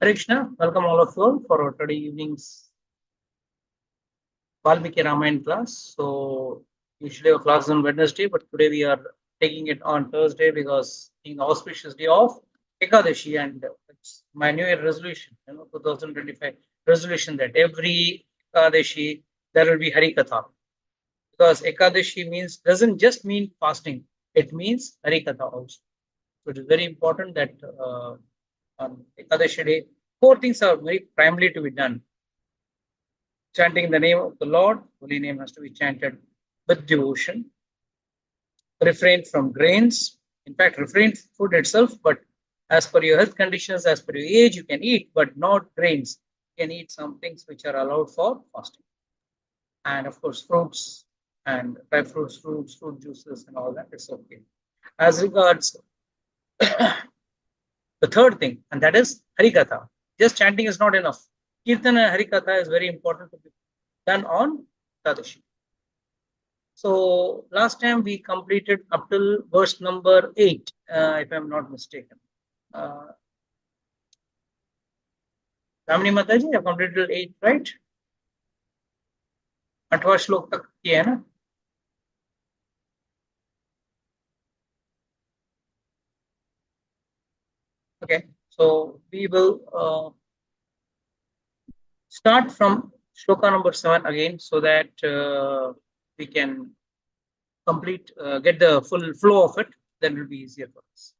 Hare Krishna, welcome all of you for our today evening's Valmiki Ramayan class. So usually our class is on Wednesday, but today we are taking it on Thursday because being the auspicious day of Ekadashi, and it's my New Year resolution, 2025 resolution that every Ekadashi there will be Hari Katha, because Ekadashi means doesn't just mean fasting; it means Hari Katha also. So it is very important that on Ekadashi day, four things are very primarily to be done: chanting the name of the Lord, holy name has to be chanted with devotion, refrain from grains, in fact, refrain from food itself, but as per your health conditions, as per your age, you can eat, but not grains. You can eat some things which are allowed for fasting. And of course, fruits and dry fruits, fruit juices, and all that, it's okay. As regards the third thing, and that is Harikatha. Just chanting is not enough. Kirtan and Harikatha is very important to be done on Tadashi. So last time we completed up till verse number 8, if I'm not mistaken. Ramani Mataji, I completed till 8, right? 8वां श्लोक तक किया है ना? Okay, so we will start from shloka number 7 again, so that we can get the full flow of it. Then it will be easier for us.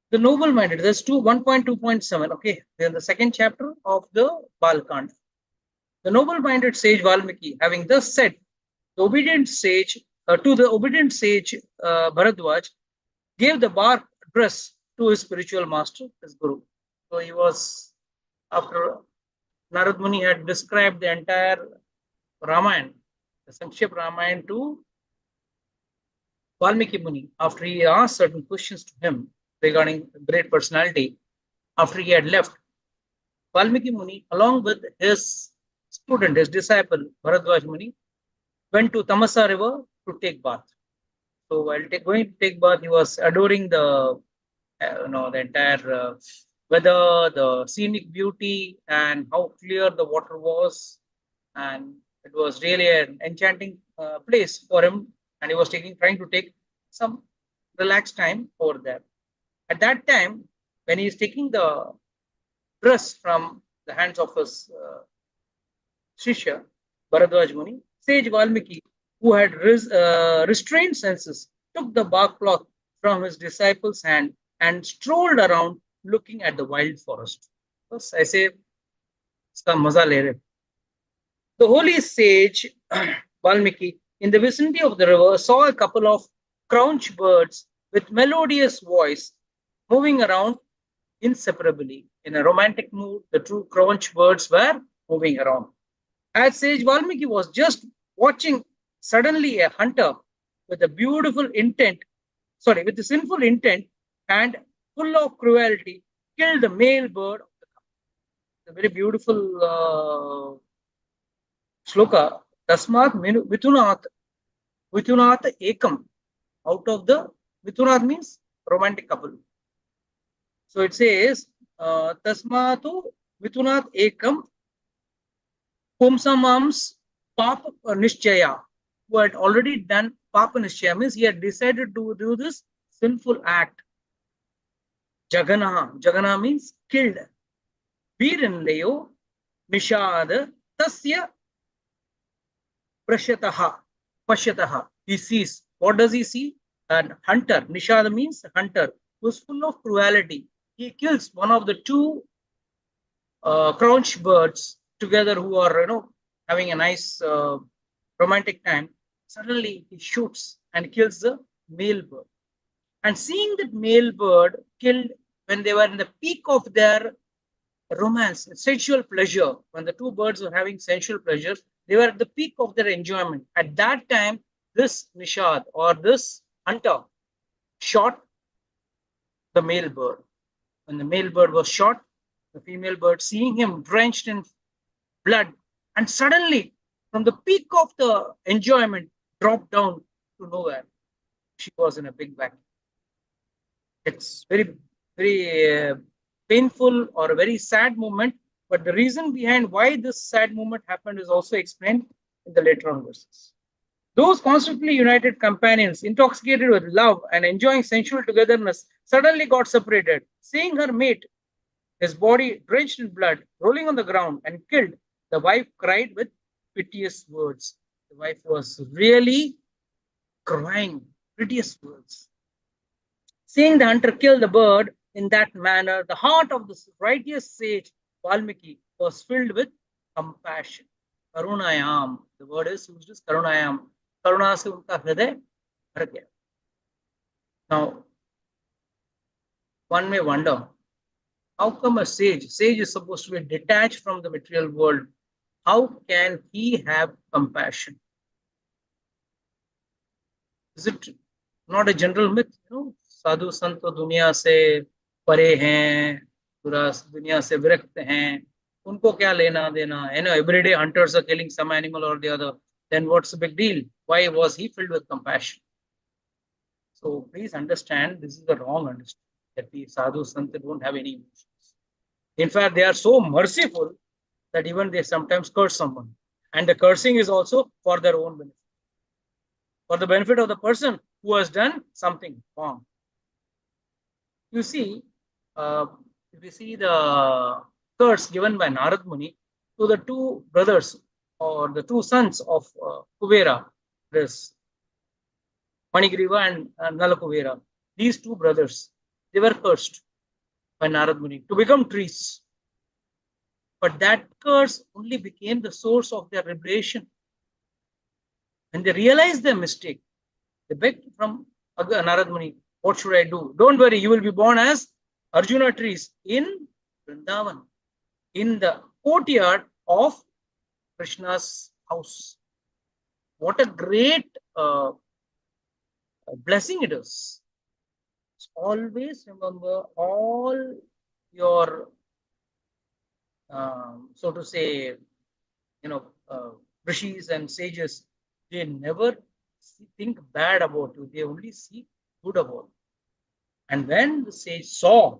The noble minded, there's 1.2.7. Okay, then the second chapter of the BAALKANDA. The noble minded sage Valmiki, having thus said, the obedient sage to the obedient sage Bharadwaj, gave the bark address to his spiritual master, his guru. So he was, after Narad Muni had described the entire Ramayan, the Sankship Ramayan, to Valmiki Muni, after he asked certain questions to him regarding great personality, after he had left, Valmiki Muni, along with his student, his disciple, Bharadwaj Muni, went to Tamasa river to take bath. So while going to take bath, he was adoring the entire weather, the scenic beauty, and how clear the water was, and it was really an enchanting place for him. And he was trying to take some relaxed time over there. At that time, when he is taking the dress from the hands of his Shishya, Bharadwaj Muni, sage Valmiki, who had restrained senses, took the bark cloth from his disciple's hand and strolled around looking at the wild forest. बस ऐसे इसका मजा ले रहे. The holy sage Valmiki, in the vicinity of the river, saw a couple of crouch birds with melodious voice moving around inseparably. In a romantic mood, the two crouch birds were moving around. As sage Valmiki was just watching, suddenly a hunter with a with a sinful intent and full of cruelty, killed the male bird of the couple. It's a very beautiful shloka. Tasmat Mithunat Ekam. Out of the Mithunat means romantic couple. So it says Tasmatu Mithunat Ekam Pumsamams Papa Nishchaya, who had already done Papa Nishchaya, means he had decided to do this sinful act. Jagana means killed. Virinleyo Nishad Tasya Pashyataha. He sees. What does he see? An hunter. Nishad means hunter, who is full of cruelty. He kills one of the two crouch birds together, who are having a nice romantic time. Suddenly he shoots and kills the male bird. And seeing that male bird killed when they were in the peak of their romance, sensual pleasure, when the two birds were having sensual pleasure, they were at the peak of their enjoyment. At that time, this Nishad, or this hunter, shot the male bird. When the male bird was shot, the female bird, seeing him drenched in blood, and suddenly, from the peak of the enjoyment, dropped down to nowhere. She was in a big vacuum. It's very, very painful or a very sad moment. But the reason behind why this sad moment happened is also explained in the later on verses. Those constantly united companions, intoxicated with love and enjoying sensual togetherness, suddenly got separated. Seeing her mate, his body drenched in blood, rolling on the ground and killed, the wife cried with piteous words. The wife was really crying piteous words. Seeing the hunter kill the bird in that manner, the heart of the righteous sage Valmiki was filled with compassion. Karunayam. The word is used as Karunayam. Karuna se unka hriday bhar gaya. Now, one may wonder, how come a sage is supposed to be detached from the material world? How can he have compassion? Is it not a general myth? साधु संत तो दुनिया से परे हैं, पूरा दुनिया से विरक्त हैं, उनको क्या लेना देना? Everyday hunters are killing some animal or the other. Then what's the big deal? Why was he filled with compassion? So please understand, this is the wrong understanding, that the sadhu santa don't have any emotions. In fact, they are so merciful that even they sometimes curse someone, and the cursing is also for their own benefit, for the benefit of the person who has done something wrong. You see, if you see the curse given by Narad Muni to the two brothers or the two sons of Kuvera, this Manigriva and Nalakuvera, these two brothers, they were cursed by Narad Muni to become trees. But that curse only became the source of their liberation. When they realized their mistake, they begged from Narad Muni, what should I do? Don't worry, you will be born as Arjuna trees in Vrindavan, in the courtyard of Krishna's house. What a great blessing it is. Always remember all your, so to say, rishis and sages, they never think bad about you. They only see good about you. And when the sage saw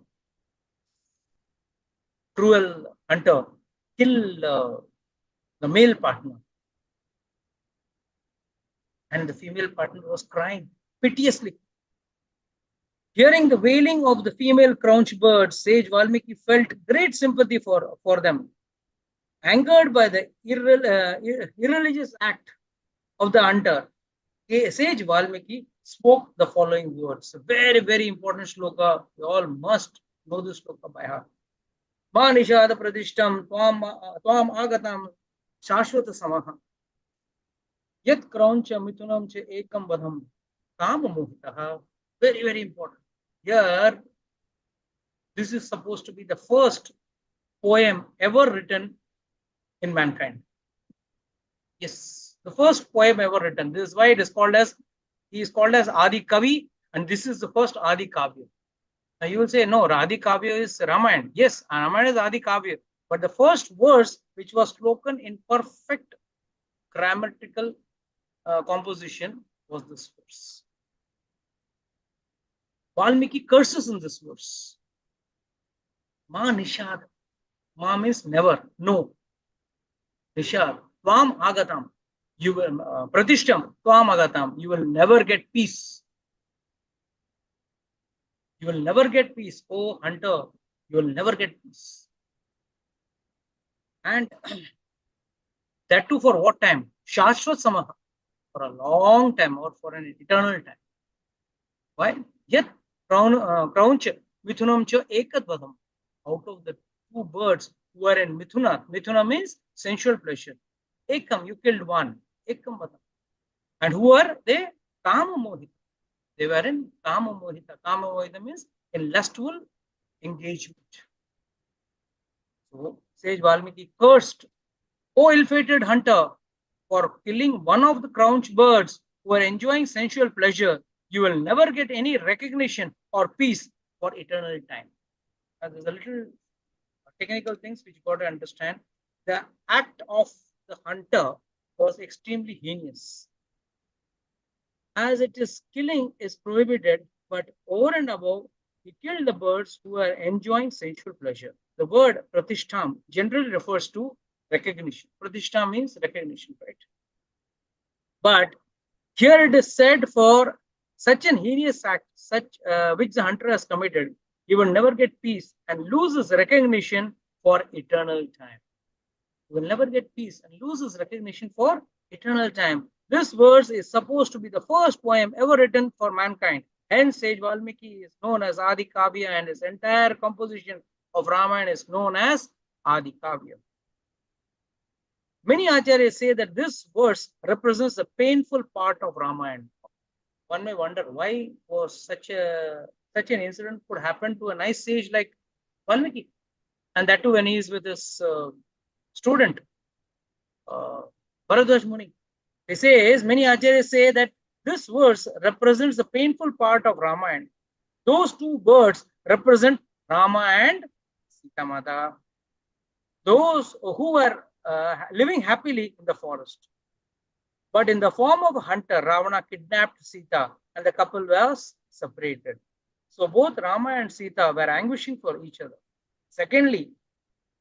cruel hunter kill the male partner, and the female partner was crying piteously, hearing the wailing of the female crouch birds, sage Valmiki felt great sympathy for them. Angered by the irreligious act of the hunter, sage Valmiki spoke the following words. A very, very important shloka. You all must know this shloka by heart. Ma nishada pradishtam tvam agatam shashvata samaha yat krauncha mitunam cha ekam vadham kam mohitaha. Very, very important. Here, this is supposed to be the first poem ever written in mankind. Yes, the first poem ever written. This is why it is called as, he is called as Adi Kavi, and this is the first Adi Kavya. Now you will say, no, Adi Kavya is Ramayan. Yes, Ramayan is Adi Kavya, but the first verse which was spoken in perfect grammatical composition was this verse. Valmiki curses in this verse. Ma nishad. Ma means never, no. Nishad. Tvam agatam. You will, pratishtam. Tvam agatam. You will never get peace. You will never get peace. Oh, hunter, you will never get peace. And that too for what time? Shashvat samaha. For a long time or for an eternal time. Why? Yet krauncha mithunam cha ekat vadam. Out of the two birds who are in mithuna. Mithuna means sensual pleasure. Ekam, you killed one. Ekam vadam. And who are they? Kama mohita. They were in kama mohita. Kama mohita means in lustful engagement. So sage Valmiki cursed, O ill-fated hunter, for killing one of the crouched birds who are enjoying sensual pleasure. You will never get any recognition or peace for eternal time. There's a little technical things which you got to understand. The act of the hunter was extremely heinous. As it is, killing is prohibited, but over and above, He killed the birds who were enjoying sensual pleasure. The word pratishtham generally refers to recognition. Pratishtham means recognition, right? But here it is said for such an heinous act, such which the hunter has committed, he will never get peace and loses recognition for eternal time. He will never get peace and loses recognition for eternal time. This verse is supposed to be the first poem ever written for mankind. Hence, sage Valmiki is known as Adi Kavya, and his entire composition of Ramayana is known as Adi Kavya. Many acharyas say that this verse represents the painful part of Ramayana. One may wonder why was such an incident could happen to a nice sage like Valmiki, and that too when he is with his student Bharadwaj Muni. He says many acharyas say that this verse represents the painful part of Ramayana. Those two birds represent Rama and Sita Mata, those who were living happily in the forest. But in the form of a hunter, Ravana kidnapped Sita and the couple was separated. So both Rama and Sita were anguishing for each other. Secondly,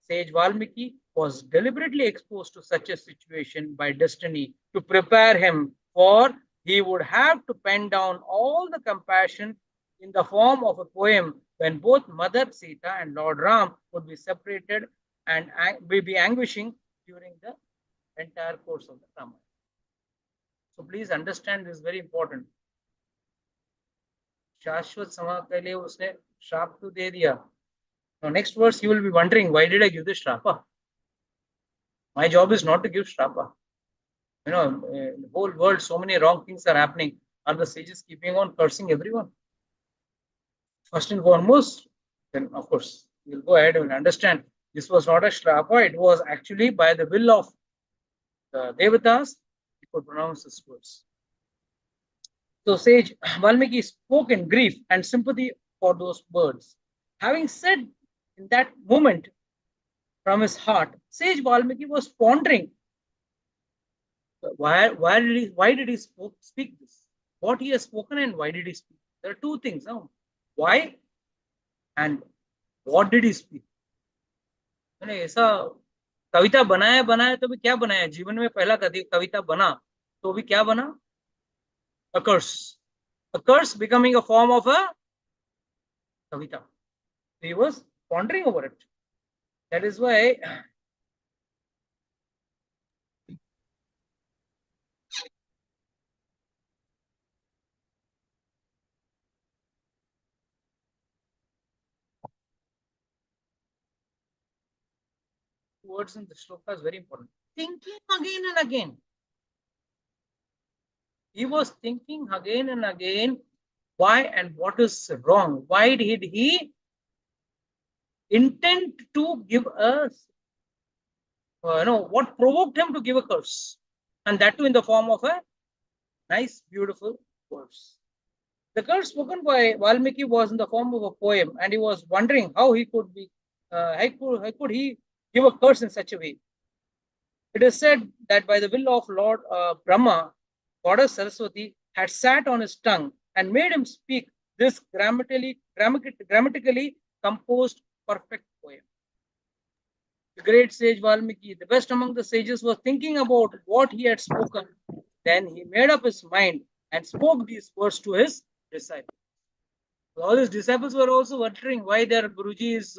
sage Valmiki was deliberately exposed to such a situation by destiny to prepare him, for he would have to pen down all the compassion in the form of a poem when both Mother Sita and Lord Ram would be separated and will be anguishing during the entire course of the Ramayana. So please understand this is very important. शाश्वत समा के लिए उसने श्राप तो दे दिया. Now next verse you will be wondering, why did I give this shrapa? My job is not to give shrapa. You know, in the whole world so many wrong things are happening. Are the sages keeping on cursing everyone? First and foremost, then of course you'll go ahead and understand this was not a shrapa. It was actually by the will of the devatas he could pronounce this words. So sage Valmiki spoke in grief and sympathy for those birds. Having said in that moment from his heart, sage Valmiki was pondering why did he speak this? What he has spoken and why did he speak? There are two things. No? Why and what did he speak? मैंने ऐसा कविता बनाया तो भी क्या बनाया? जीवन में पहला कविता बना तो भी क्या बना? A curse becoming a form of a kavita. He was pondering over it. That is why words in the shloka is very important. Thinking again and again. He was thinking again and again why and what is wrong. Why did he intend to give us, what provoked him to give a curse? And that too in the form of a nice, beautiful verse. The curse spoken by Valmiki was in the form of a poem, and he was wondering how he could be, how could he give a curse in such a way? It is said that by the will of Lord Brahma, Goddess Saraswati had sat on his tongue and made him speak this grammatically composed perfect poem. The great sage Valmiki, the best among the sages, was thinking about what he had spoken. Then he made up his mind and spoke these words to his disciples. All his disciples were also wondering why their Guruji is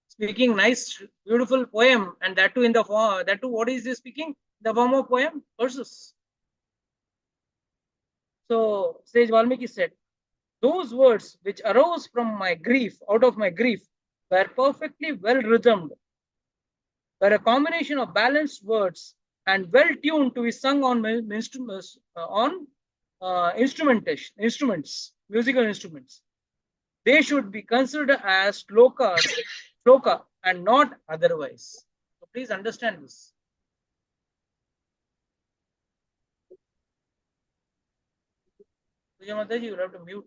speaking nice, beautiful poem, and that too in the form. That too, what is he speaking? The form of poem, verses. So sage Valmiki said, "Those words which arose from my grief, out of my grief, were perfectly well rhythmed, were a combination of balanced words and well tuned to be sung on instruments, musical instruments. They should be considered as shloka, and not otherwise." So please understand this. Mataji, you will have to mute.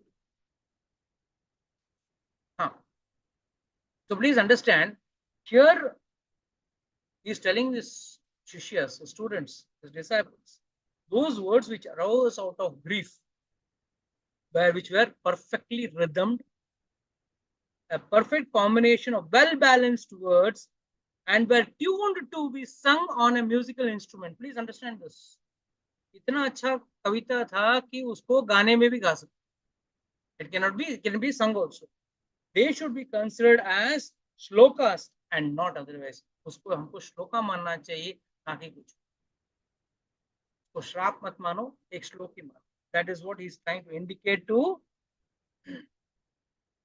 So please understand, here he is telling his shishyas, his students, his disciples, those words which arose out of grief, which were perfectly rhythmed, a perfect combination of well-balanced words and were tuned to be sung on a musical instrument. Please understand this. इतना अच्छा कविता था कि उसको गाने में भी गा सकते. It can be sung also. They should be considered as shlokas and not otherwise. उसको हमको श्लोका मानना चाहिए ना कि कुछ. तो श्राप मत मानो, एक श्लोक ही मानो. That is what he is trying to indicate to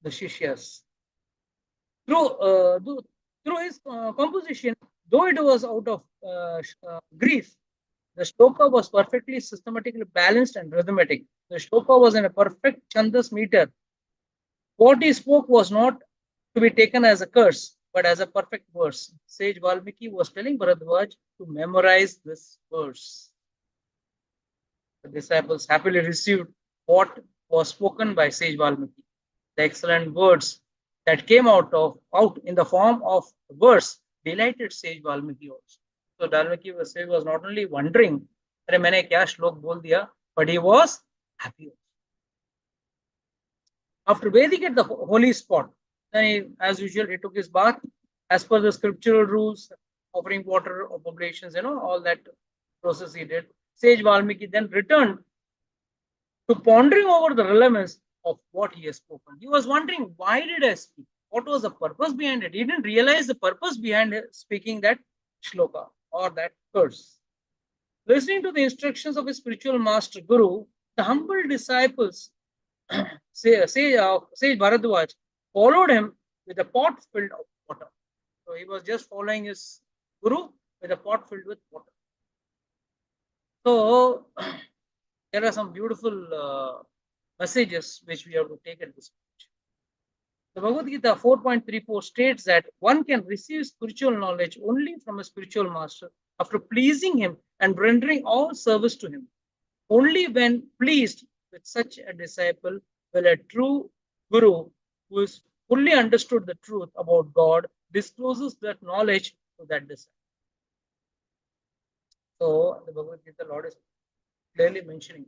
the Shishyas. Through his composition, though it was out of grief, the shloka was perfectly systematically balanced and rhythmic. The shloka was in a perfect chandas meter. What he spoke was not to be taken as a curse, but as a perfect verse. Sage Valmiki was telling Bharadwaj to memorize this verse. The disciples happily received what was spoken by Sage Valmiki. The excellent words that came out in the form of verse delighted Sage Valmiki also. So Valmiki was not only wondering, "Arey maine kya shlok bol diya," but he was happy. After bathing at the holy spot, then he, as usual, he took his bath as per the scriptural rules, offering water of oblations, all that process he did. Sage Valmiki then returned to pondering over the relevance of what he has spoken. He was wondering, why did I speak? What was the purpose behind it? He didn't realize the purpose behind speaking that shloka or that verse. Listening to the instructions of his spiritual master Guru, the humble disciples, Sage Bharadwaj, followed him with a pot filled of water. So he was just following his Guru with a pot filled with water. So there are some beautiful messages which we have to take at this point. The Bhagavad Gita 4.34 states that one can receive spiritual knowledge only from a spiritual master after pleasing him and rendering all service to him. Only when pleased with such a disciple will a true Guru, who is fully understood the truth about God, discloses that knowledge to that disciple. So the Bhagavad Gita Lord is clearly mentioning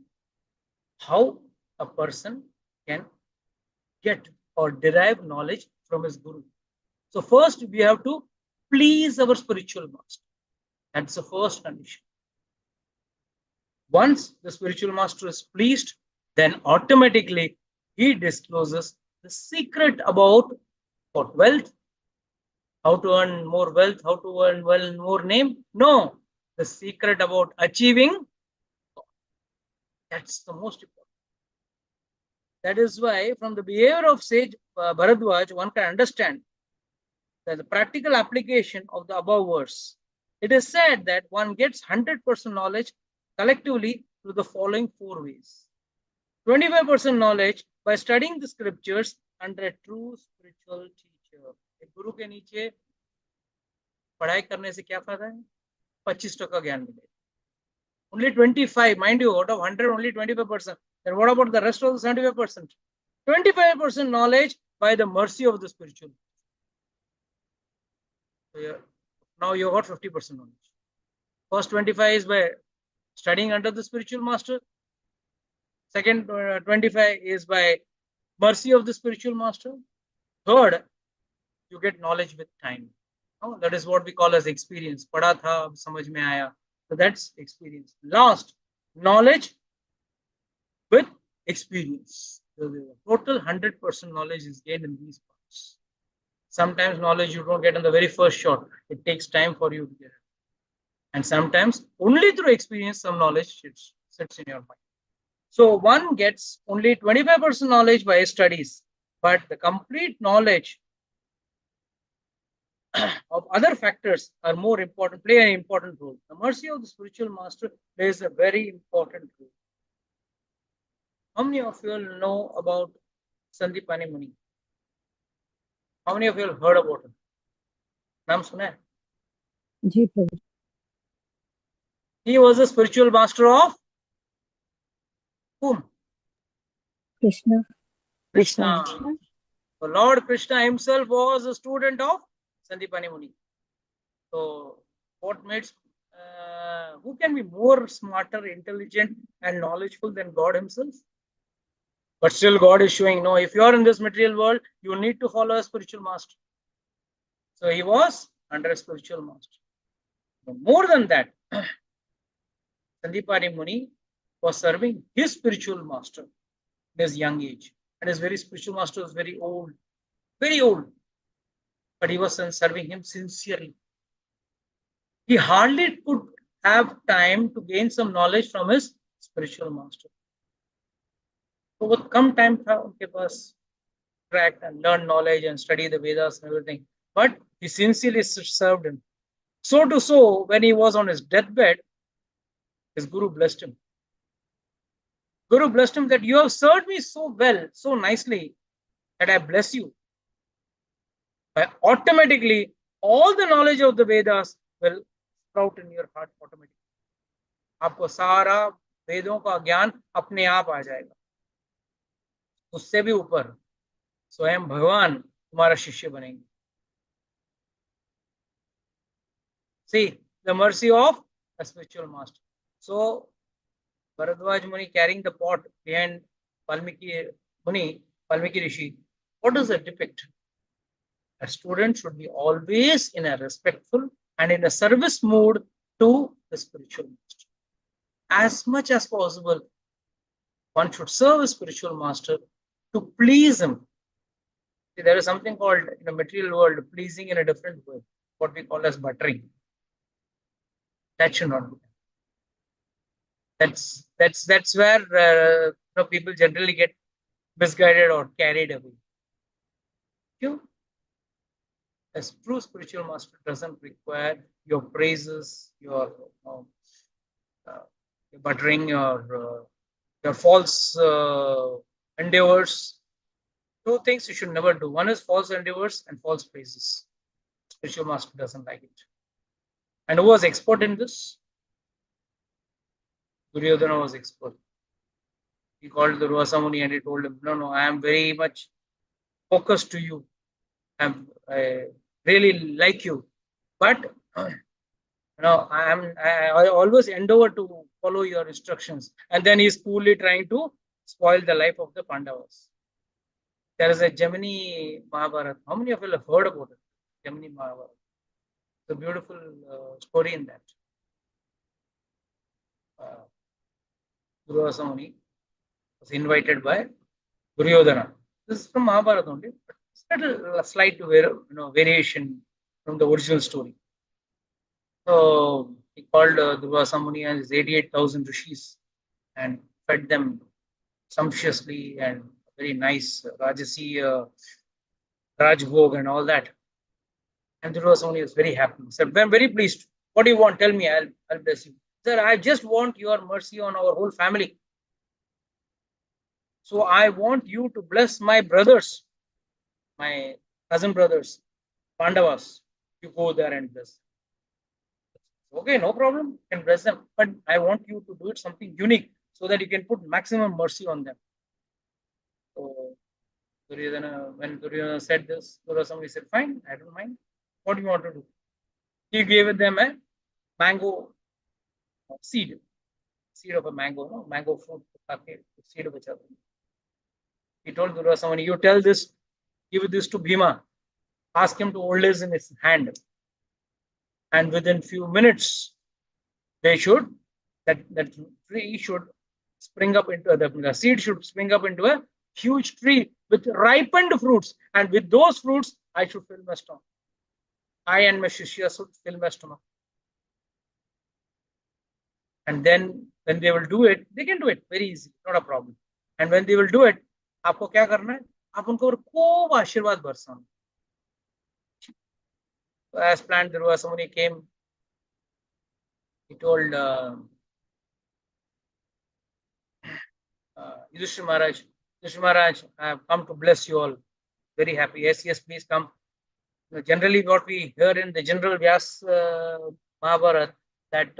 how a person can get or derive knowledge from his Guru. So first we have to please our spiritual master. That's the first condition. Once the spiritual master is pleased, then automatically he discloses the secret about what wealth, how to earn more wealth, how to earn more name. No, the secret about achieving. That's the most important. That is why from the behavior of Sage Bharadwaj, one can understand that the practical application of the above verse. It is said that one gets 100% knowledge collectively through the following 4 ways. 25% knowledge by studying the scriptures under a true spiritual teacher. एक गुरु के नीचे पढ़ाई करने से क्या फायदा है? 25% ज्ञान मिलेगा. Only 25, mind you, out of 100, only 25%. Then what about the rest of the 75%? 25% knowledge by the mercy of the spiritual. So yeah, now you got 50% knowledge. First 25 is by studying under the spiritual master. Second 25 is by mercy of the spiritual master. Third, you get knowledge with time. Oh, that is what we call as experience. Padha tha, samajh mein aaya. So that's experience. Last, knowledge with experience. So the total 100% knowledge is gained in these parts. Sometimes knowledge you don't get in the very first shot. It takes time for you to get it. And sometimes only through experience some knowledge sits in your mind. So one gets only 25% knowledge by his studies, but the complete knowledge of other factors are more important, play an important role. The mercy of the spiritual master plays a very important role. How many of you all know about Sandipani Muni? How many of you all heard about him? Naam suna hai? Ji Prabhu. He was a spiritual master of whom? Krishna. Krishna. So Lord Krishna himself was a student of Sandipani Muni. So what makes who can be more smarter, intelligent, and knowledgeful than God himself? But still God is showing, no, if you are in this material world, you need to follow a spiritual master. So he was under a spiritual master. But more than that, Sandipani Muni was serving his spiritual master in his young age. And his very spiritual master was very old, very old. But he was serving him sincerely. He hardly could have time to gain some knowledge from his spiritual master. So what come time उनके पास track and learn knowledge and study the Vedas and everything. But he sincerely served him. So when he was on his deathbed, his Guru blessed him. Guru blessed him that you have served me so well, so nicely, that I bless you. But automatically, all the knowledge of the Vedas will sprout in your heart automatically. आपको सारा वेदों का ज्ञान अपने आप आ जाएगा. उससे भी ऊपर स्वयं भगवान तुम्हारा शिष्य बनेंगे. See the mercy of a spiritual master. So Bharadwaj Muni carrying the pot behind Valmiki Muni, Valmiki Rishi, what does it depict? A student should be always in a respectful and in a service mood to the spiritual master. As much as possible, one should serve a spiritual master to please him. See, there is something called in the material world pleasing in a different way, what we call as buttering. That should not be done. That's where people generally get misguided or carried away. A true spiritual master doesn't require your praises, your buttering, your false endeavors. Two things you should never do. One is false endeavors and false praises. Spiritual master doesn't like it. And who was expert in this? Duryodhana was expert. He called the Durvasa Muni and he told him, no, I am very much focused to you. I really like you. But I always endeavor to follow your instructions. And then he's coolly trying to spoil the life of the Pandavas. There is a Gemini Mahabharata. How many of you have heard about it? Gemini Mahabharata. It's a beautiful story in that. Durvasa Muni was invited by Duryodhana. This is from Mahabharata only. But a slight variation from the original story. So he called Durvasa Muni and his 88,000 rishis and fed them sumptuously and very nice Rajasi Rajbhog and all that. And Durvasa Muni was very happy. He said, I'm very pleased. What do you want? Tell me, I'll bless you. Sir, I just want your mercy on our whole family. So I want you to bless my brothers, my cousin brothers, Pandavas. You go there and bless. Okay, no problem. You can bless them. But I want you to do it something unique so that you can put maximum mercy on them. So when Duryodhana said this, somebody said, fine, I don't mind. What do you want to do? He gave them a mango seed of a mango, mango fruit, seed of a child. He told Durvasa, you tell this, give this to Bhima, ask him to hold this in his hand. And within few minutes, that tree should spring up into the seed should spring up into a huge tree with ripened fruits. And with those fruits, I should fill my stomach. I and my shishya should fill my stomach. And then when they will do it, they can do it very easy, not a problem. And when they will do it, आपको क्या करना है? आप उनको खूब आशीर्वाद Barsana. So as planned, Durvasa Muni came. He told Yudhishthira Maharaj, I have come to bless you all. Very happy. Yes, please come. Generally, what we hear in the general Vyas Mahabharata, that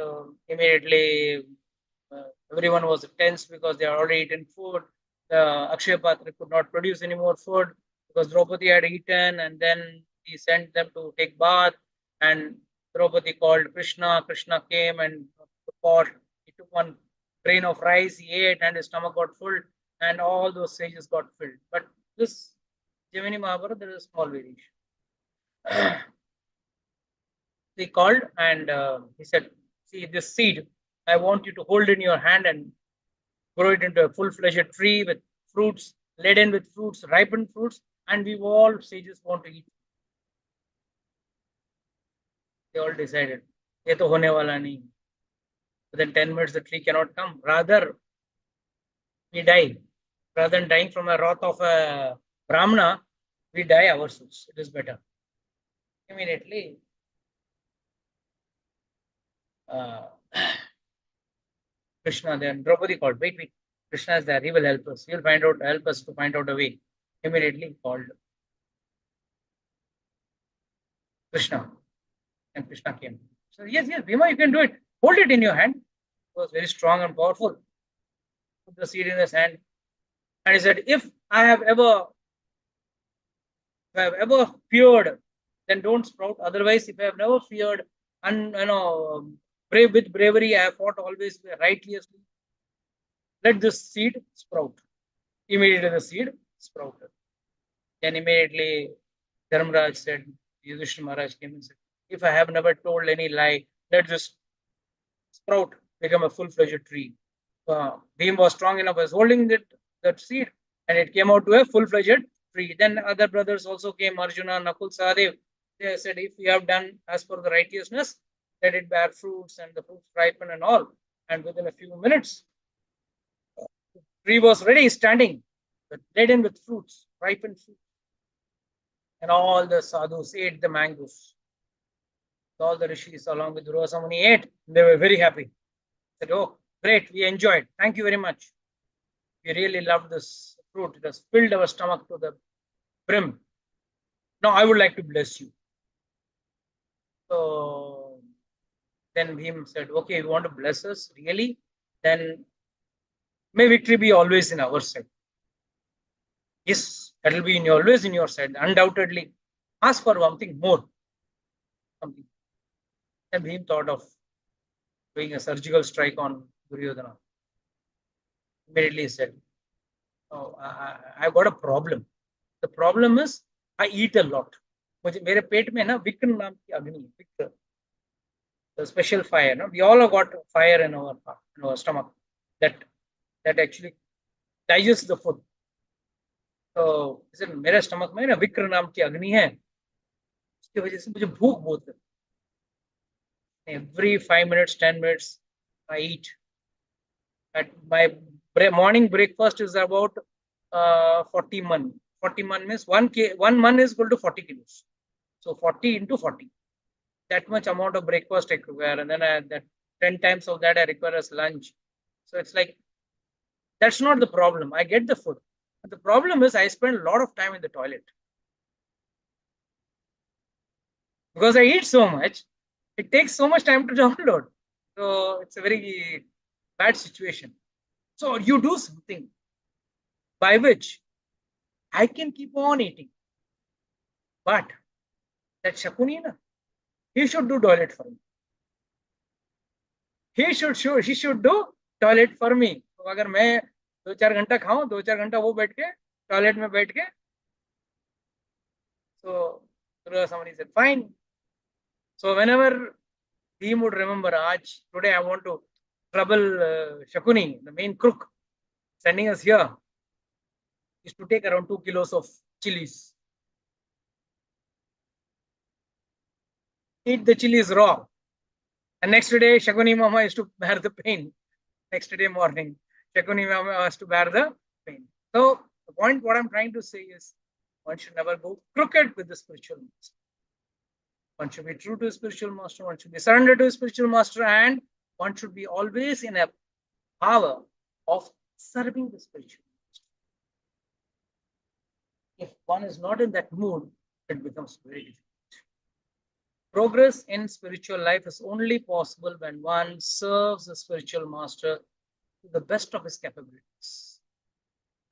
immediately everyone was tense because they had already eaten food. Akshaya Patra could not produce any more food because Draupadi had eaten, and then he sent them to take bath, and Draupadi called Krishna. Krishna came and the pot. He took one grain of rice, he ate, and his stomach got full. and all those sages got filled. But this Jivani Mahabharata, there is a small variation. He called and he said, see this seed, I want you to hold in your hand and grow it into a full-fledged tree with fruits, laden with fruits, ripened fruits, and we all sages want to eat. They all decided, ye to hone wala nahi. Within 10 minutes, the tree cannot come. Rather, we die. Rather than dying from the wrath of a Brahmana, we die ourselves. It is better. Immediately, Krishna then Draupadi called, wait, Krishna is there, he will help us. He will help us to find out a way. Immediately called Krishna. And Krishna came. So yes, Bhima, you can do it. Hold it in your hand. It was very strong and powerful. Put the seed in his hand. And he said, if I have ever feared, then don't sprout. Otherwise, if I have never feared and brave with bravery, I have fought always righteously. Let this seed sprout. Immediately the seed sprouted. Then immediately Dharmaraj said, Yudhishthira Maharaj came and said, if I have never told any lie, let this sprout become a full-fledged tree. Bhim was strong enough, was holding that seed, and it came out to a full-fledged tree. Then other brothers also came, Arjuna, Nakul, Sahadev. They said, if we have done as per the righteousness, let it bear fruits and the fruits ripen and all. And within a few minutes, the tree was ready, standing, laden with fruits, ripened fruits. And all the sadhus ate the mangoes. All the rishis along with Durvasa Muni ate. They were very happy. Said, oh, great, we enjoyed. Thank you very much. We really loved this fruit. It has filled our stomach to the brim. Now I would like to bless you. So then Bhim said, okay, you want to bless us, really? Then may victory be always in our side. Yes, that will be always in your side, undoubtedly. Ask for one thing more. Something. And Bhim thought of doing a surgical strike on Duryodhana. Immediately he said, oh, I got a problem. The problem is I eat a lot. मेरे पेट में ना विक्र नाम की अग्नि विक्र, the special fire. No, we all have got fire in our stomach that actually digests the food. तो मेरे stomach में ना विक्र नाम की अग्नि है, उसकी वजह से मुझे भूख बहुत लगती है. Every 5 minutes, 10 minutes, I eat. At my morning breakfast is about 40 man. 40 man means 1 man is equal to 40 kilos. So 40 into 40. That much amount of breakfast I require, and then that 10 times of that I require as lunch. So it's like, that's not the problem. I get the food. But the problem is I spend a lot of time in the toilet. Because I eat so much, it takes so much time to download. So it's a very bad situation. So you do something by which I can keep on eating. But that Shakuni, he should do toilet for me. He should do toilet for me. तो अगर मैं 2-4 घंटा खाऊं, 2-4 घंटा वो बैठ के toilet में बैठ के, so somebody said fine. So whenever he would remember, today I want to trouble Shakuni, the main crook, sending us here, is to take around 2 kilos of chilies. Eat the chilies raw. And next day, Shakuni Mama is to bear the pain. Next day morning, Shakuni Mama has to bear the pain. So the point what I'm trying to say is, one should never go crooked with the spiritual master. One should be true to his spiritual master. One should be surrendered to his spiritual master, and one should be always in a power of serving the spiritual master. If one is not in that mood, it becomes very difficult. Progress in spiritual life is only possible when one serves the spiritual master to the best of his capabilities.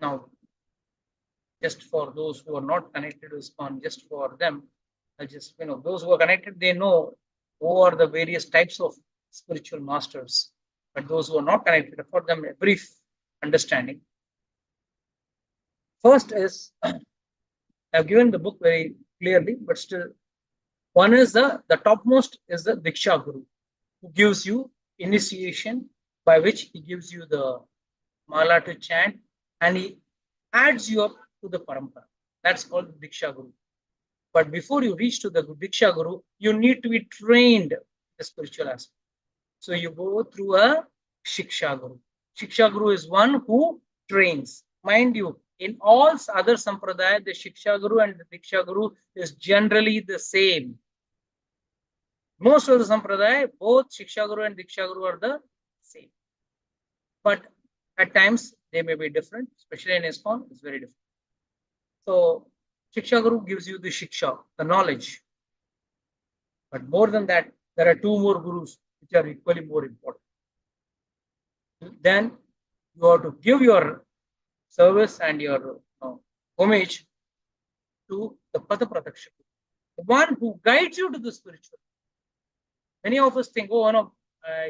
Now, just for those who are not connected to ISKCON, just for them, those who are connected, they know who are the various types of spiritual masters. But those who are not connected, for them, a brief understanding. First is, I've given the book very clearly, but still, one is the topmost is the Diksha Guru, who gives you initiation, by which he gives you the mala to chant, and he adds you up to the parampara. That's called Diksha Guru. But before you reach to the Diksha Guru, you need to be trained in the spiritual aspect. So you go through a Shiksha Guru. Shiksha Guru is one who trains. Mind you, in all other sampradaya, the Shiksha Guru and the Diksha Guru is generally the same. Most of the sampradaya, both Shiksha Guru and Diksha Guru are the same. But at times they may be different, especially in ISKCON, it's very different. So Shiksha Guru gives you the Shiksha, the knowledge. But more than that, there are two more Gurus which are equally more important. Then you have to give your service and your homage to the Pada Prataksha, the one who guides you to the spiritual. Many of us think, oh, no,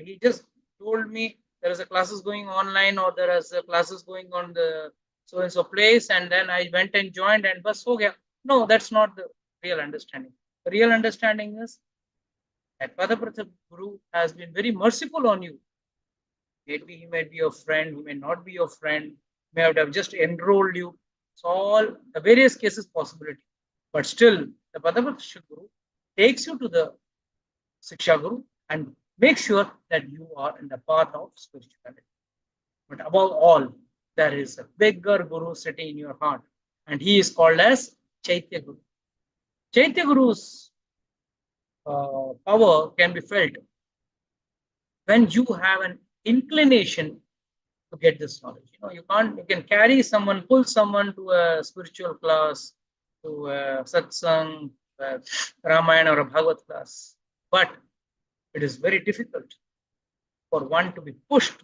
he just told me there is a classes going online, or there is a classes going on the so and so place, and then I went and joined and bas ho gaya. No, that's not the real understanding. The real understanding is that Pada Prataksha Guru has been very merciful on you. Maybe he might be your friend, he may not be your friend, may have just enrolled you. It's all the various cases possibility. But still, the Pada Prataksha Guru takes you to the Shiksha Guru and make sure that you are in the path of spirituality. But above all, there is a bigger Guru sitting in your heart, and he is called as Chaitya Guru. Chaitya Guru's power can be felt when you have an inclination to get this knowledge. You can carry someone, pull someone to a spiritual class, to a satsang, a Ramayana or a Bhagavad class. But it is very difficult for one to be pushed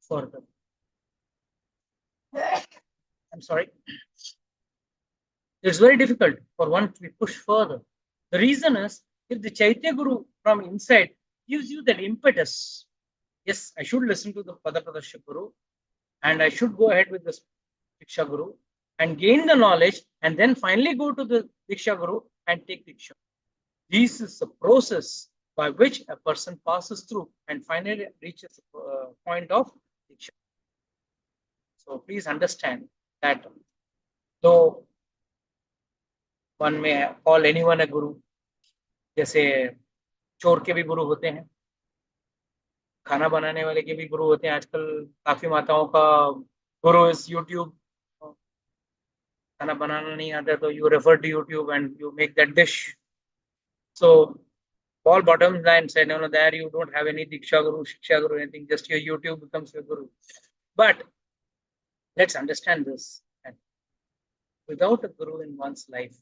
further. I'm sorry. It's very difficult for one to be pushed further. The reason is, if the Chaitya Guru from inside gives you that impetus, yes, I should listen to the Pada Prataksha Guru, and I should go ahead with the Diksha Guru and gain the knowledge, and then finally go to the Diksha Guru and take Diksha. This is the process by which a person passes through and finally reaches a point of Diksha. So please understand that though one may call anyone a Guru, जैसे चोर के भी गुरु होते हैं, खाना बनाने वाले के भी गुरु होते हैं. आजकल काफी माताओं का गुरु इस यूट्यूब. खाना बनाना नहीं आता तो you refer to YouTube and you make that dish. So all bottom line said, no, there you don't have any Diksha Guru, Shiksha Guru, anything, just your YouTube becomes your Guru. But let's understand this. Without a Guru in one's life,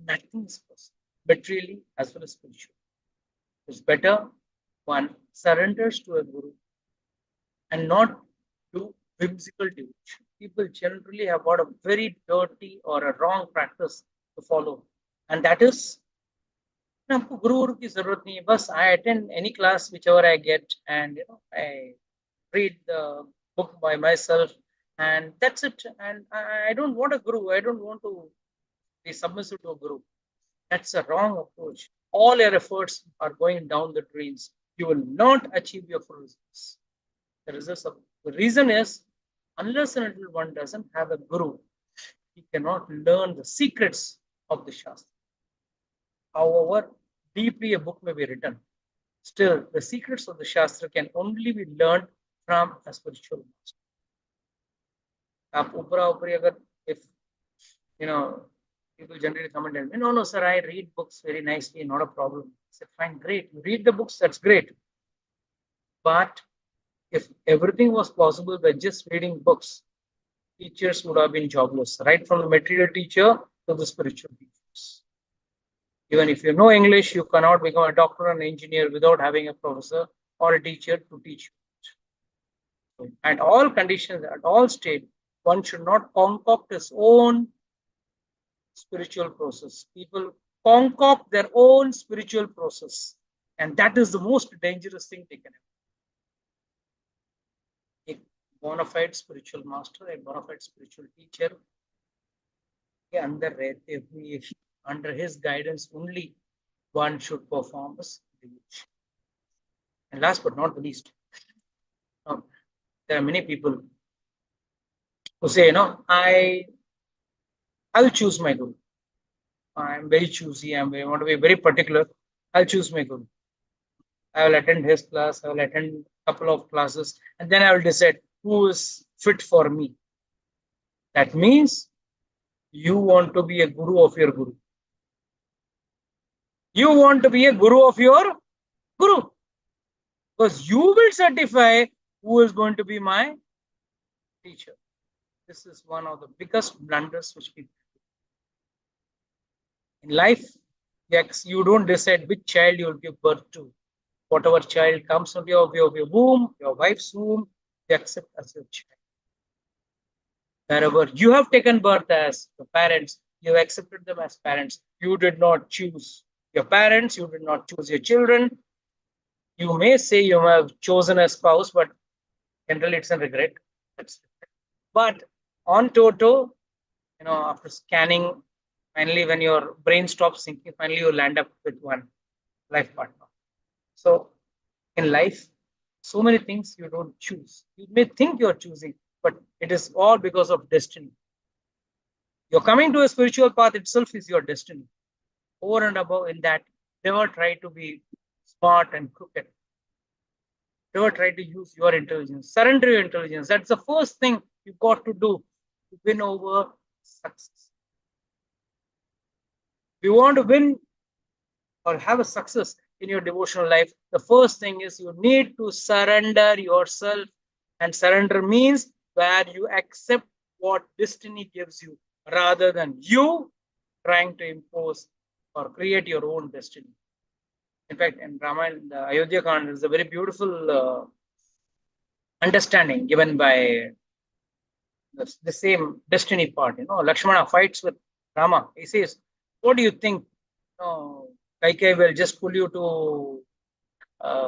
nothing is possible, materially as well as spiritually. It's better one surrenders to a Guru and not do whimsical devotion. People generally have got a very dirty or a wrong practice to follow, and that is, हमको गुरु गुरु की जरूरत नहीं है, बस I attend any class whichever I get, and I read the book by myself, and that's it. And I don't want a guru. I don't want to be submissive to a guru. That's a wrong approach. All your efforts are going down the drains. You will not achieve your full results. The reason is, unless and until one doesn't have a guru, he cannot learn the secrets of the Shastra. However deeply a book may be written, still the secrets of the Shastra can only be learned from a spiritual master. If people generally come and tell me, no, sir, I read books very nicely, not a problem. I said, fine, great. You read the books, that's great. But if everything was possible by just reading books, teachers would have been jobless, right from the material teacher to the spiritual teachers. Even if you know English, you cannot become a doctor and engineer without having a professor or a teacher to teach you. So, at all conditions, at all states, one should not concoct his own spiritual process. People concoct their own spiritual process, and that is the most dangerous thing they can have. A bona fide spiritual master, a bona fide spiritual teacher के अंदर रहते हुए under his guidance only one should perform as devotion. And last but not the least, there are many people who say, I'll choose my guru. I'm very choosy. I want to be very particular. I'll choose my guru. I will attend his class. I will attend a couple of classes, and then I will decide who is fit for me. That means you want to be a guru of your guru. You want to be a guru of your guru, because you will certify who is going to be my teacher. This is one of the biggest blunders which people do. In life, yes, you don't decide which child you will give birth to. Whatever child comes from your womb, your wife's womb, you accept as your child. Wherever you have taken birth as your parents, you accepted them as parents. You did not choose your parents, you did not choose your children. You may say you have chosen a spouse, but generally it's a regret. But on Toto, after scanning, finally, when your brain stops thinking, finally you land up with one life partner. So in life, so many things you don't choose. You may think you're choosing, but it is all because of destiny. You're coming to a spiritual path itself is your destiny. Over and above in that, never try to be smart and crooked. Never try to use your intelligence. Surrender your intelligence. That's the first thing you got to do to win over success. If you want to win or have a success in your devotional life, the first thing is you need to surrender yourself. And surrender means where you accept what destiny gives you rather than you trying to impose or create your own destiny. In fact, in Rama and Ayodhya Kand, is a very beautiful understanding given by the same destiny part. Lakshmana fights with Rama. He says, what do you think? Kaikai will just pull you to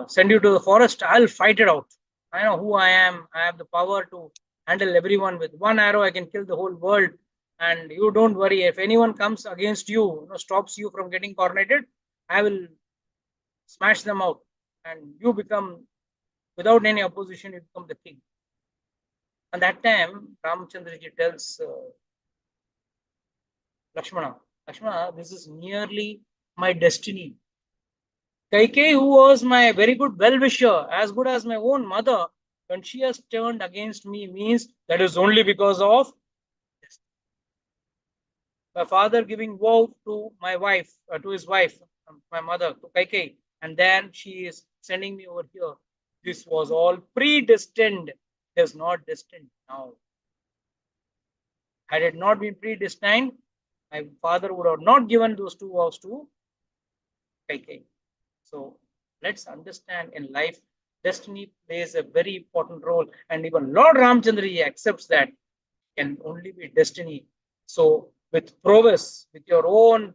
send you to the forest. I'll fight it out. I know who I am. I have the power to handle everyone. With one arrow, I can kill the whole world. And you don't worry. If anyone comes against you, stops you from getting coronated, I will smash them out. And you become, without any opposition, you become the king. And that time, Ramachandraji tells Lakshmana, this is nearly my destiny. Kaikei, who was my very good well-wisher, as good as my own mother, when she has turned against me, means that is only because of my father giving vow to my wife, to his wife, my mother, to Kaikei, and then she is sending me over here. This was all predestined. It is not destined now. Had it not been predestined, my father would have not given those two vows to Kaikei. So let's understand in life, destiny plays a very important role, and even Lord Ramchandra accepts that can only be destiny. So with prowess, with your own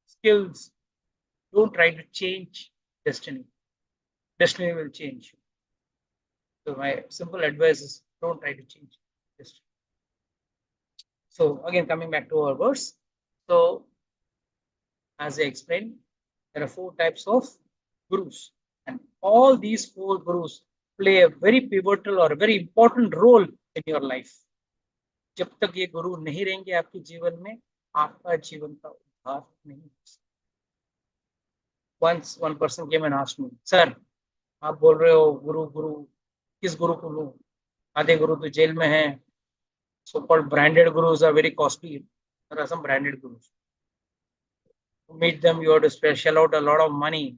skills, don't try to change destiny. Destiny will change you. So my simple advice is don't try to change destiny. So again, coming back to our verse. So as I explained, there are 4 types of gurus, and all these 4 gurus play a very pivotal or a very important role in your life. जब तक ये गुरु नहीं रहेंगे आपके जीवन में, आपका जीवन का उद्धार नहीं हो सकता. Once one person came and asked me, sir, आप बोल रहे हो गुरु, किस गुरु को लूं? आधे गुरु तो जेल में हैं. So-called branded gurus are very costly. There are some branded gurus. To meet them, you have to shell out a lot of money.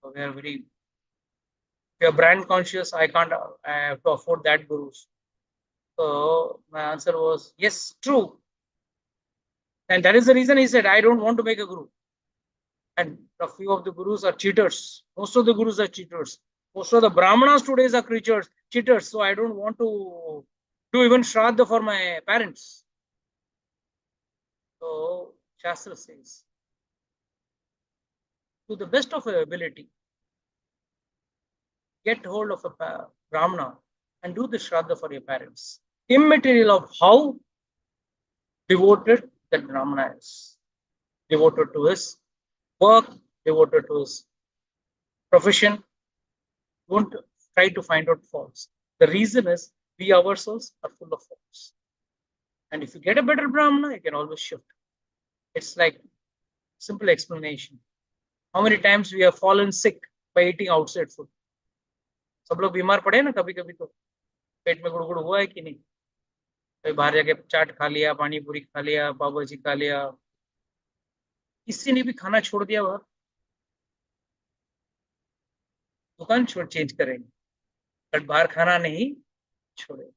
So they are very. If you are brand conscious, I have to afford that gurus. So my answer was yes, true. And that is the reason he said, I don't want to make a guru. And a few of the gurus are cheaters. Most of the gurus are cheaters. Most of the brahmanas today are cheaters. So I don't want to do even shraddha for my parents. So Shastra says, to the best of your ability, get hold of a brahmana and do the shraddha for your parents. Immaterial of how devoted that Brahmana is devoted to his work, devoted to his profession. Don't try to find out faults. The reason is we ourselves are full of faults. And if you get a better Brahmana, you can always shift. It's like simple explanation. How many times we have fallen sick by eating outside food? सब लोग बीमार पड़े ना कभी कभी तो पेट में गुड़गुड़ हुआ है कि नहीं? कभी बाहर जाके चाट खा लिया, पानी पूरी खा लिया, पाव भाजी खा लिया, किसी ने भी खाना छोड़ दिया वह दुकान छोड़ चेंज करेंगे बट बाहर खाना नहीं छोड़े.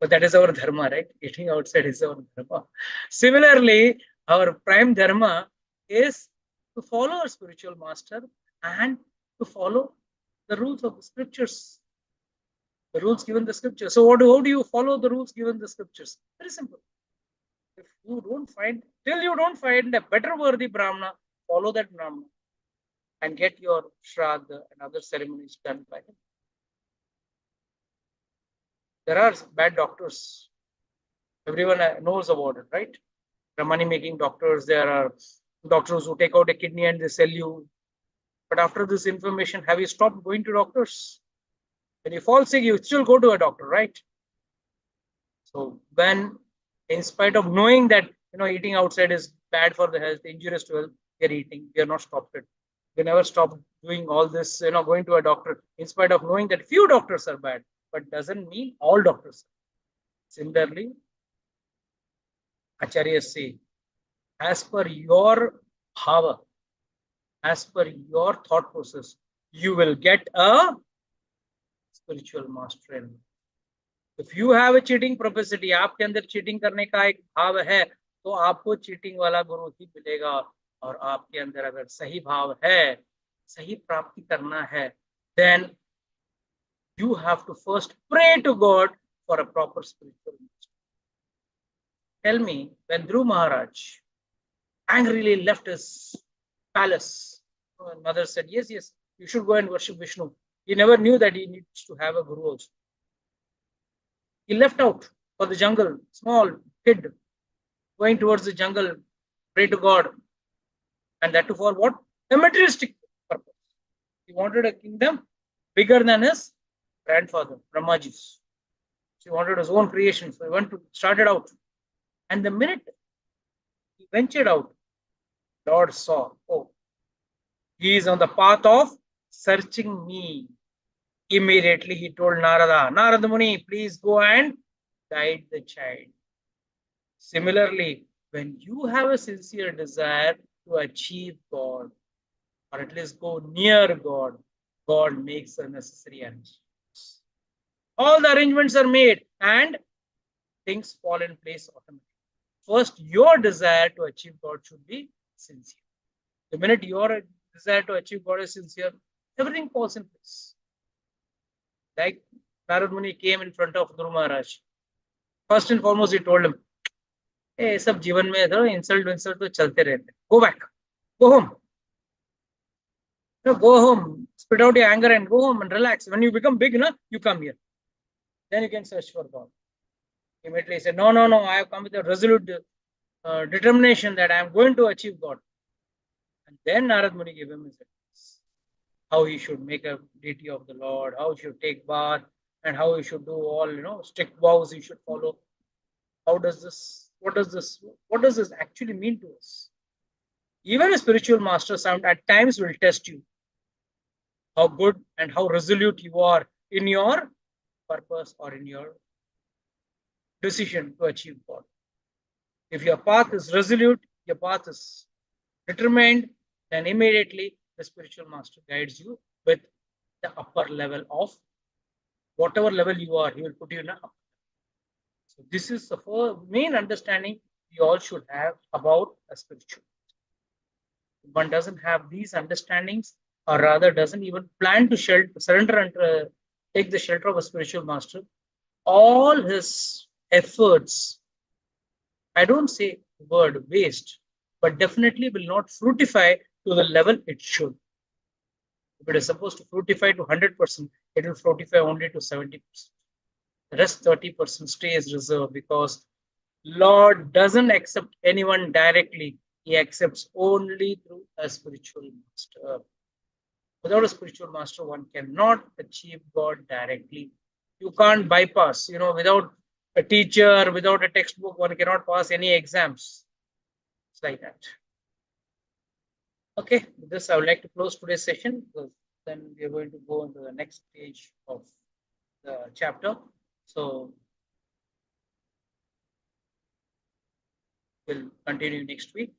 But that is our dharma, right? Eating outside is our dharma. Similarly, our prime dharma is to follow our spiritual master and to follow the rules of the scriptures, the rules given the scriptures. So, how do you follow the rules given the scriptures? Very simple. If you don't find, till you don't find a better worthy Brahmana, follow that Brahmana and get your Shraddha and other ceremonies done by him. There are bad doctors. Everyone knows about it, right? There are money-making doctors. There are doctors who take out a kidney and they sell you. But after this information, have you stopped going to doctors? When you fall sick, you still go to a doctor, right? So when, in spite of knowing that eating outside is bad for the health, injurious to health, we are eating. We are not stopped it. We never stopped doing all this, going to a doctor, in spite of knowing that few doctors are bad, but doesn't mean all doctors. Similarly, Acharyas say, as per your bhava, as per your thought process, you will get a spiritual master. If you have a cheating propensity, आपके अंदर cheating करने का एक भाव है, तो आपको cheating वाला गुरु ही मिलेगा. और आपके अंदर अगर सही भाव है, सही प्राप्ति करना है, then you have to first pray to God for a proper spiritual master. Tell me, when Dhruv Maharaj angrily left his palace, mother said, yes, you should go and worship Vishnu. He never knew that he needs to have a guru also. He left out for the jungle, small kid, going towards the jungle, pray to God. And that too for what? A materialistic purpose. He wanted a kingdom bigger than his grandfather, Ramaji's. He wanted his own creation. So he started out. And the minute he ventured out, Lord saw, oh, he is on the path of searching me. Immediately he told Narada Muni, please go and guide the child. Similarly, when you have a sincere desire to achieve God, or at least go near God, God makes the necessary arrangements. All the arrangements are made and things fall in place automatically. First, your desire to achieve God should be sincere. The minute your desire to achieve God is sincere, everything falls in place. Like Narad Muni came in front of Dhruv Maharaj. First and foremost, he told him, hey, सब जीवन में तो insult तो चलते रहते. Go back. Go home. Go home. Spit out your anger and go home and relax. When you become big, you come here. Then you can search for God. Immediately he said, no, I have come with a resolute determination that I am going to achieve God. And then Narad Muni gave him his advice. How he should make a deity of the Lord, how he should take bath, and how he should do all, strict vows he should follow. What does this actually mean to us? Even a spiritual master at times will test you how good and how resolute you are in your purpose or in your decision to achieve God. If your path is resolute, your path is determined, then immediately the spiritual master guides you with the upper level of whatever level you are, he will put you in an upper. So this is the main understanding we all should have about a spiritual. If one doesn't have these understandings, or rather doesn't even plan to surrender and take the shelter of a spiritual master, all his efforts, I don't say the word waste, but definitely will not fructify to the level it should. If it is supposed to fructify to 100%, it will fructify only to 70%. The rest 30% stays reserved because Lord doesn't accept anyone directly. He accepts only through a spiritual master. Without a spiritual master, one cannot achieve God directly. You can't bypass, without a teacher, without a textbook, one cannot pass any exams. It's like that. Okay, with this, I would like to close today's session because then we are going to go into the next stage of the chapter. So we'll continue next week.